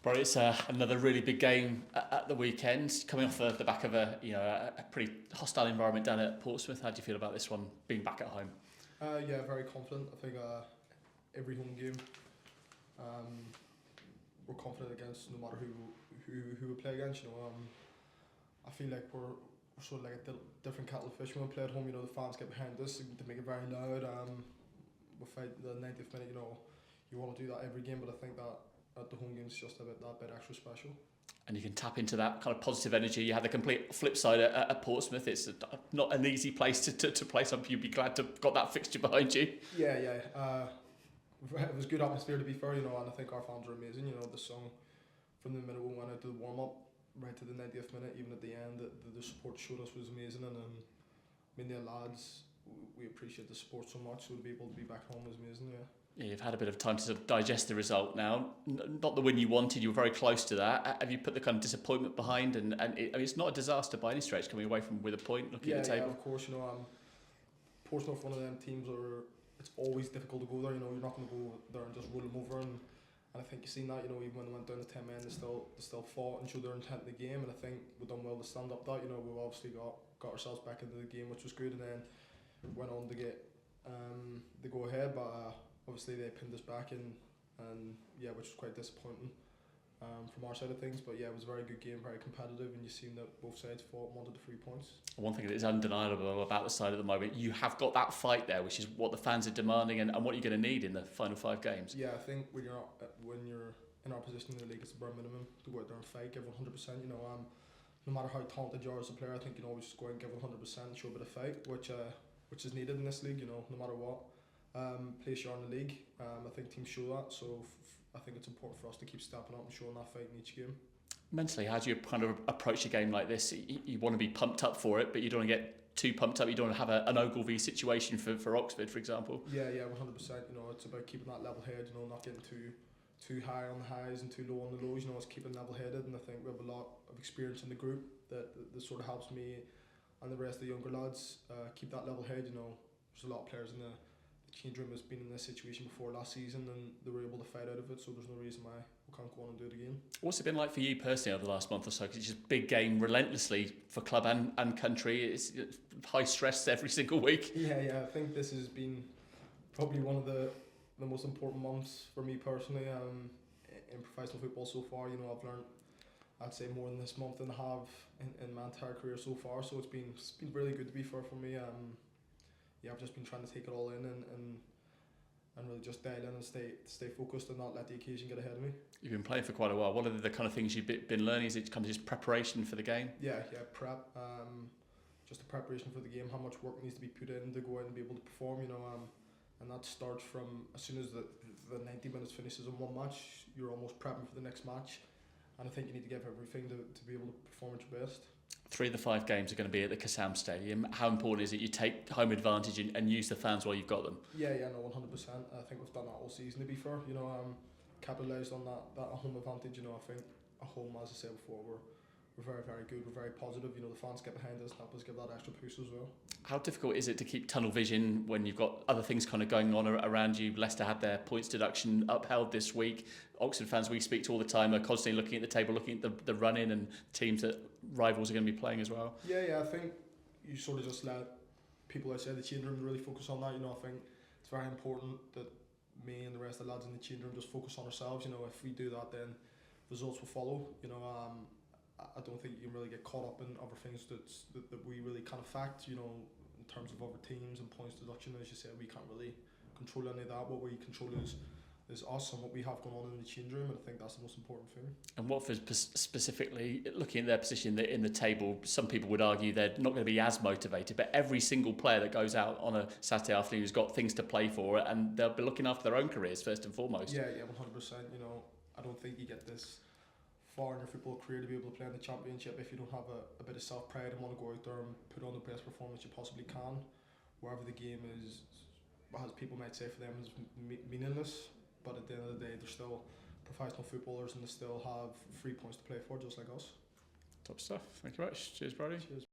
Brodie, it's another really big game at the weekend, coming off the back of a pretty hostile environment down at Portsmouth. How do you feel about this one, being back at home? Yeah, very confident. I think every home game we're confident against, no matter who we play against. I feel like we're sort of like a different kettle of fish when we play at home. The fans get behind us, they make it very loud. We fight the 90th minute. You want to do that every game, but I think that at the home games just a bit extra special. And you can tap into that kind of positive energy. You had the complete flip side at Portsmouth. It's not an easy place to play. Some you'd be glad to have got that fixture behind you. Yeah. It was good atmosphere, to be fair, and I think our fans are amazing. The song from the minute we went out to the warm up right to the 90th minute, even at the end, the support showed us was amazing. And the lads, we appreciate the support so much. So to be able to be back home was amazing. Yeah, you've had a bit of time to sort of digest the result now. Not the win you wanted, you were very close to that. Have you put the kind of disappointment behind? And it's not a disaster by any stretch coming away with a point, looking at the table. Yeah, of course. Portsmouth, one of them teams where it's always difficult to go there. You're not going to go there and just roll them over. And I think you've seen that. Even when they went down to 10 men, they still fought and showed their intent in the game. And I think we've done well to stand up that. We've obviously got ourselves back into the game, which was good. And then went on to get the go ahead, but. Obviously they pinned us back and which was quite disappointing from our side of things. But yeah, it was a very good game, very competitive, and you seen that both sides fought and wanted the 3 points. One thing that is undeniable about the side at the moment, you have got that fight there, which is what the fans are demanding and what you're going to need in the final 5 games. Yeah, I think when you're in our position in the league, it's the bare minimum to go out there and fight, give 100%. No matter how talented you are as a player, I think you can always just go out and give 100%, show a bit of fight, which is needed in this league. No matter what place you are in the league, I think teams show that, so I think it's important for us to keep stepping up and showing that fight in each game. Mentally, how do you kind of approach a game like this? You want to be pumped up for it, but you don't want to get too pumped up. You don't want to have an Ogilvy situation for Oxford, for example. Yeah, 100%. It's about keeping that level head. Not getting too high on the highs and too low on the lows. It's keeping level headed, and I think we have a lot of experience in the group that sort of helps me and the rest of the younger lads keep that level head. There's a lot of players in the change room has been in this situation before last season, and they were able to fight out of it, so there's no reason why we can't go on and do it again. What's it been like for you personally over the last month or so? Because it's just a big game relentlessly for club and country. It's high stress every single week. Yeah, I think this has been probably one of the most important months for me personally in professional football so far. I've learned, I'd say, more in this month than I have in my entire career so far, so it's been really good to be fair for me. I've just been trying to take it all in and really just dial in and stay focused and not let the occasion get ahead of me. You've been playing for quite a while. What are the kind of things you've been learning? Is it kind of just preparation for the game? Yeah, prep. Just the preparation for the game, how much work needs to be put in to go out and be able to perform, and that starts from as soon as the 90 minutes finishes in one match, you're almost prepping for the next match, and I think you need to give everything to be able to perform at your best. 3 of the 5 games are going to be at the Kassam Stadium. How important is it you take home advantage and use the fans while you've got them? Yeah, no, 100%. I think we've done that all season, to be fair. Capitalised on that home advantage. I think at home, as I said before, we're very, very good. We're very positive. The fans get behind us, help us give that extra push as well. How difficult is it to keep tunnel vision when you've got other things kind of going on around you? Leicester had their points deduction upheld this week. Oxford fans we speak to all the time are constantly looking at the table, looking at the run-in and teams that rivals are going to be playing as well. Yeah, I think you sort of just let people outside the change room really focus on that. I think it's very important that me and the rest of the lads in the change room just focus on ourselves. If we do that, then results will follow. I don't think you can really get caught up in other things that we really can't affect, in terms of other teams and points deduction. As you said, we can't really control any of that. What we control is us and what we have going on in the change room, and I think that's the most important thing. And Watford specifically, looking at their position in the table, some people would argue they're not going to be as motivated, but every single player that goes out on a Saturday afternoon has got things to play for, and they'll be looking after their own careers first and foremost. Yeah, 100%. I don't think you get this far in your football career to be able to play in the Championship if you don't have a bit of self-pride and want to go out there and put on the best performance you possibly can, wherever the game is, as people might say, for them is meaningless, but at the end of the day they're still professional footballers and they still have 3 points to play for, just like us. Top stuff. Thank you very much. Cheers, Brodie. Cheers.